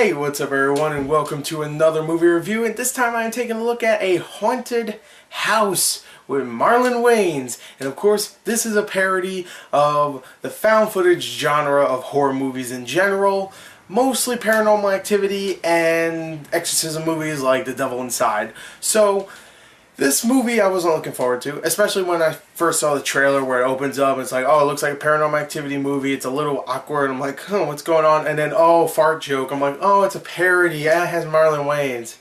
Hey, what's up everyone, and welcome to another movie review, and this time I am taking a look at A Haunted House with Marlon Wayans. And of course, this is a parody of the found footage genre of horror movies in general, mostly Paranormal Activity and exorcism movies like The Devil Inside. So, this movie I wasn't looking forward to, especially when I first saw the trailer where it opens up and it's like, oh, it looks like a Paranormal Activity movie, it's a little awkward, I'm like, oh, what's going on? And then, oh, fart joke, I'm like, oh, it's a parody, yeah, it has Marlon Wayans.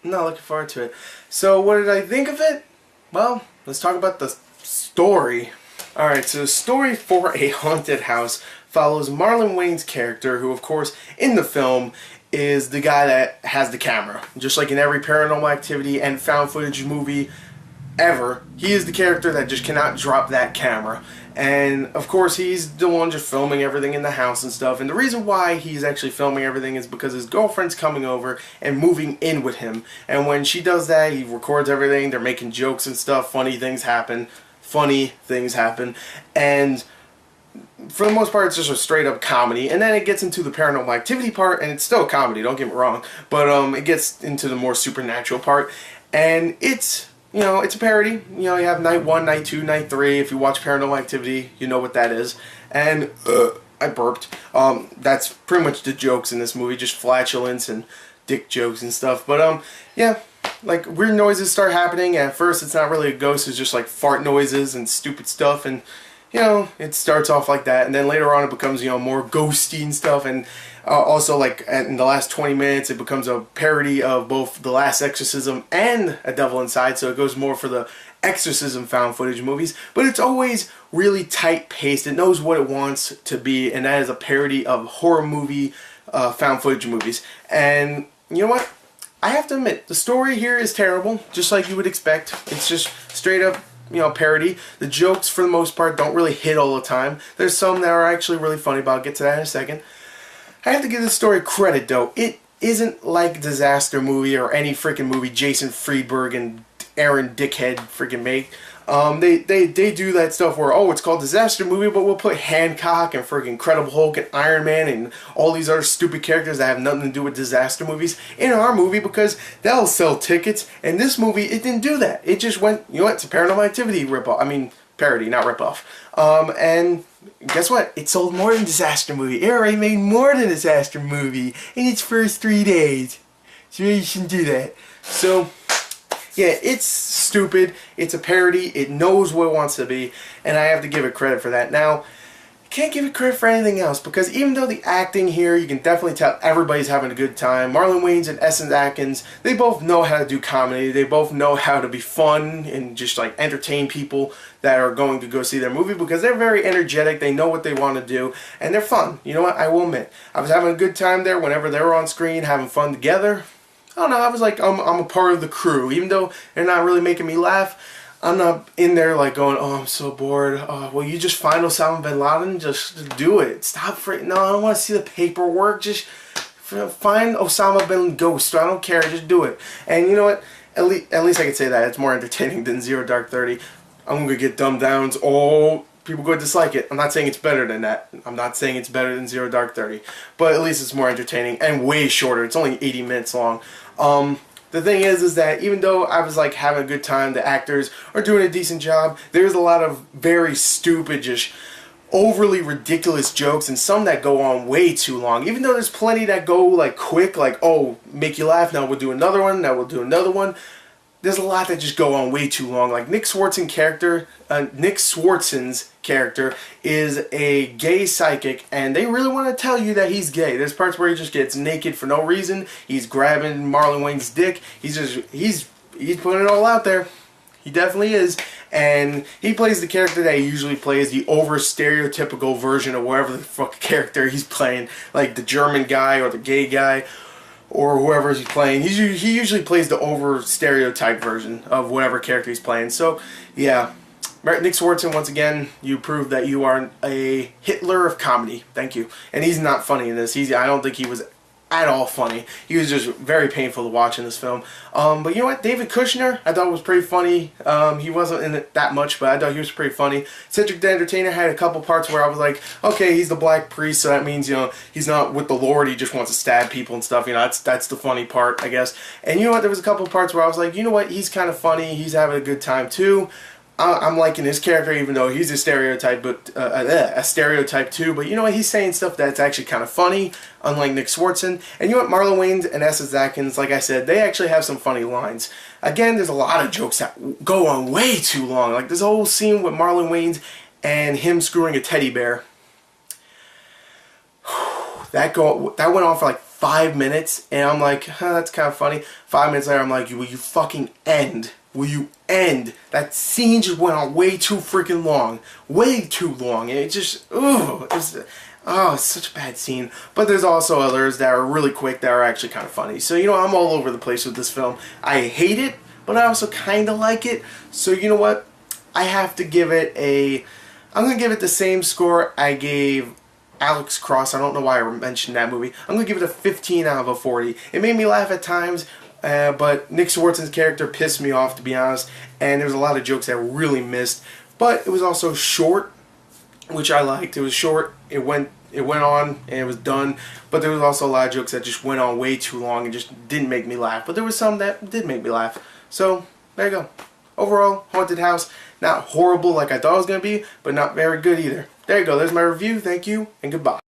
I'm not looking forward to it. So what did I think of it? Well, let's talk about the story. Alright, so the story for A Haunted House follows Marlon Wayans' character, who of course, in the film, is the guy that has the camera. Just like in every Paranormal Activity and found footage movie ever, he is the character that just cannot drop that camera. And of course he's the one just filming everything in the house and stuff. And the reason why he's actually filming everything is because his girlfriend's coming over and moving in with him. And when she does that, he records everything, they're making jokes and stuff, funny things happen. And for the most part, it's just a straight up comedy, and then it gets into the Paranormal Activity part, and it's still a comedy, don't get me wrong, but it gets into the more supernatural part, and it's, you know, it's a parody. You know, you have night 1, night 2, night 3, if you watch Paranormal Activity, you know what that is, and, I burped, that's pretty much the jokes in this movie, just flatulence and dick jokes and stuff, but, yeah, like, weird noises start happening. At first, it's not really a ghost, it's just like fart noises and stupid stuff, and you know, it starts off like that, and then later on it becomes, you know, more ghosty and stuff, and also, like, in the last 20 minutes, it becomes a parody of both The Last Exorcism and A Devil Inside, so it goes more for the exorcism found footage movies, but it's always really tight-paced. It knows what it wants to be, and that is a parody of horror movie found footage movies. And you know what? I have to admit, the story here is terrible, just like you would expect. It's just straight up, you know, parody. The jokes, for the most part, don't really hit all the time. There's some that are actually really funny, but I'll get to that in a second. I have to give this story credit, though. It isn't like Disaster Movie or any freaking movie Jason Friedberg and Aaron Dickhead freaking make. They do that stuff where, oh, it's called Disaster Movie, but we'll put Hancock and freaking Incredible Hulk and Iron Man and all these other stupid characters that have nothing to do with disaster movies in our movie because that'll sell tickets. And this movie, it didn't do that. It just went, you know what, it's a Paranormal Activity ripoff. I mean, parody, not ripoff. And guess what? It sold more than Disaster Movie. It already made more than Disaster Movie in its first 3 days. So you shouldn't do that. So yeah, it's stupid, it's a parody, it knows what it wants to be, and I have to give it credit for that. Now, I can't give it credit for anything else, because even though the acting here, you can definitely tell everybody's having a good time. Marlon Wayans and Essence Atkins, they both know how to do comedy, they both know how to be fun and just like entertain people that are going to go see their movie, because they're very energetic, they know what they want to do, and they're fun. You know what, I will admit, I was having a good time there whenever they were on screen, having fun together. I don't know, I was like, I'm a part of the crew. Even though they're not really making me laugh, I'm not in there like going, oh, I'm so bored. Well, you just find Osama bin Laden, just do it. Stop no, I don't want to see the paperwork. Just find Osama bin Ghost. I don't care, just do it. And you know what? At least I can say that. It's more entertaining than Zero Dark 30. I'm going to get dumbed down. Oh, people go dislike it. I'm not saying it's better than that. I'm not saying it's better than Zero Dark 30. But at least it's more entertaining and way shorter. It's only 80 minutes long. The thing is that even though I was like having a good time, the actors are doing a decent job, there's a lot of very stupid, just overly ridiculous jokes, and some that go on way too long. Even though there's plenty that go like quick, like, oh, make you laugh, now we'll do another one, now we'll do another one. There's a lot that just go on way too long. Like Nick Swartzen's character is a gay psychic, and they really want to tell you that he's gay. There's parts where he just gets naked for no reason. He's grabbing Marlon Wayans' dick. He's putting it all out there. He definitely is. And he plays the character that he usually plays, the over stereotypical version of whatever the fuck character he's playing, like the German guy or the gay guy, or whoever he's playing. He usually plays the over stereotype version of whatever character he's playing. So yeah, Nick Swartzen, once again, you proved that you are a Hitler of comedy. Thank you. And he's not funny in this. I don't think he was at all funny. He was just very painful to watch in this film. But you know what? David Kushner, I thought was pretty funny. He wasn't in it that much, but I thought he was pretty funny. Cedric the Entertainer had a couple parts where I was like, okay, he's the black priest, so that means, you know, he's not with the Lord, he just wants to stab people and stuff. You know, that's the funny part, I guess. And you know what? There was a couple parts where I was like, you know what? He's kind of funny. He's having a good time, too. I'm liking his character, even though he's a stereotype, but a stereotype too. But you know what? He's saying stuff that's actually kind of funny, unlike Nick Swardson. And you know what? Marlon Wayans and Essex Atkins, like I said, they actually have some funny lines. Again, there's a lot of jokes that go on way too long. Like this whole scene with Marlon Wayans and him screwing a teddy bear. That went on for like 5 minutes, and I'm like, huh, that's kind of funny. 5 minutes later, I'm like, will you fucking end? Will you end? That scene just went on way too freaking long. Way too long. And it just, it's such a bad scene. But there's also others that are really quick that are actually kind of funny. So, you know, I'm all over the place with this film. I hate it, but I also kind of like it. So, you know what? I have to give it I'm going to give it the same score I gave Alex Cross. I don't know why I mentioned that movie. I'm going to give it a 15 out of a 40. It made me laugh at times. But Nick Swardson's character pissed me off, to be honest, and there was a lot of jokes that I really missed. But it was also short, which I liked. It was short. It went on and it was done. But there was also a lot of jokes that just went on way too long and just didn't make me laugh. But there was some that did make me laugh. So there you go. Overall, Haunted House, not horrible like I thought it was gonna be, but not very good either. There you go. There's my review. Thank you and goodbye.